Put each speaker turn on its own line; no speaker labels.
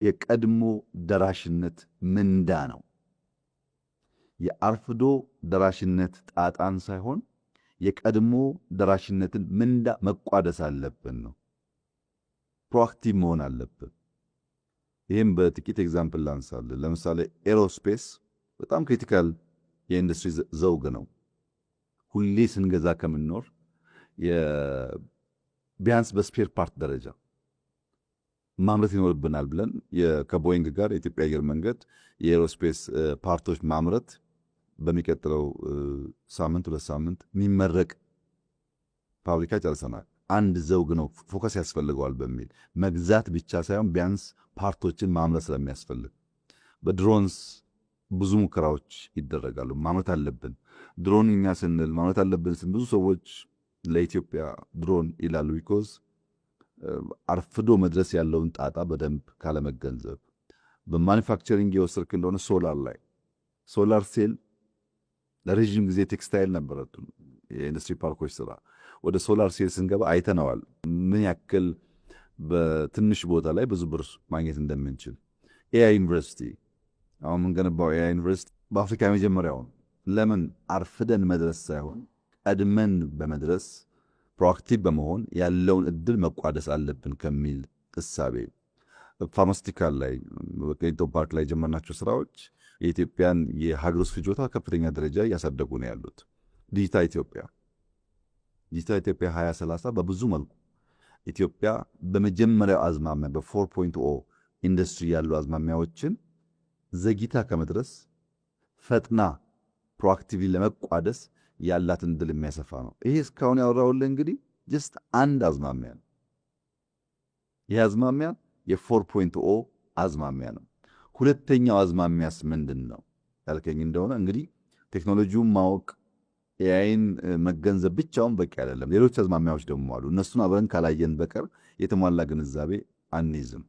የቀድሞ ደራሽነት ምንዳ ነው። የአርፍዶ ደራሽነት ጣጣን ሳይሆን የቀድሞ ደራሽነትን ምንዳ መቋደስ አለብን ነው። ፕሮአክቲቭ መሆን አለብን። ይህም በጥቂት ኤግዛምፕል ላንሳለን። ለምሳሌ ኤሮስፔስ በጣም ክሪቲካል የኢንዱስትሪ ዘውግ ነው። ሁሌ ስንገዛ ከምንኖር ቢያንስ በስፔር ፓርት ደረጃ ማምረት ይኖርብናል ብለን ከቦይንግ ጋር የኢትዮጵያ አየር መንገድ የኤሮስፔስ ፓርቶች ማምረት በሚቀጥለው ሳምንት 2 ሳምንት የሚመረቅ ፋብሪካ ጨርሰናል። አንድ ዘውግ ነው ፎከስ ያስፈልገዋል በሚል መግዛት ብቻ ሳይሆን ቢያንስ ፓርቶችን ማምረት ስለሚያስፈልግ በድሮንስ ብዙ ሙከራዎች ይደረጋሉ። ማምረት አለብን ድሮን እኛ ስንል ማምረት አለብን ስንል ብዙ ሰዎች ለኢትዮጵያ ድሮን ይላሉ። ቢኮዝ አርፍዶ መድረስ ያለውን ጣጣ በደንብ ካለመገንዘብ በማኒፋክቸሪንግ የወሰድክ እንደሆነ ሶላር ሴል ለረጅም ጊዜ ቴክስታይል ነበረቱ የኢንዱስትሪ ፓርኮች ስራ ወደ ሶላር ሴል ስንገባ አይተነዋል ምን ያክል በትንሽ ቦታ ላይ ብዙ ብር ማግኘት እንደምንችል። ኤአይ ዩኒቨርሲቲ አሁን የምንገነባው ኤአይ ዩኒቨርሲቲ በአፍሪካ የመጀመሪያው ነው። ለምን አርፍደን መድረስ ሳይሆን ቀድመን በመድረስ ፕሮአክቲቭ በመሆን ያለውን እድል መቋደስ አለብን ከሚል እሳቤ። ፋርማስቲካል ላይ በቅሊንጦ ፓርክ ላይ የጀመርናቸው ስራዎች የኢትዮጵያን የሀገር ውስጥ ፍጆታ ከፍተኛ ደረጃ እያሳደጉ ነው ያሉት። ዲጂታል ኢትዮጵያ 2030 በብዙ መልኩ ኢትዮጵያ በመጀመሪያው አዝማሚያ በ4.0 ኢንዱስትሪ ያሉ አዝማሚያዎችን ዘግይታ ከመድረስ ፈጥና ፕሮአክቲቭሊ ለመቋደስ ያላትን እድል የሚያሰፋ ነው። ይሄ እስካሁን ያወራውልህ እንግዲህ ጀስት አንድ አዝማሚያ ነው። ይህ አዝማሚያ የ4.0 አዝማሚያ ነው። ሁለተኛው አዝማሚያስ ምንድን ነው ያልከኝ እንደሆነ እንግዲህ ቴክኖሎጂውን ማወቅ ኤአይን መገንዘብ ብቻውን በቂ አይደለም። ሌሎች አዝማሚያዎች ደግሞ አሉ። እነሱን አብረን ካላየን በቀር የተሟላ ግንዛቤ አንይዝም።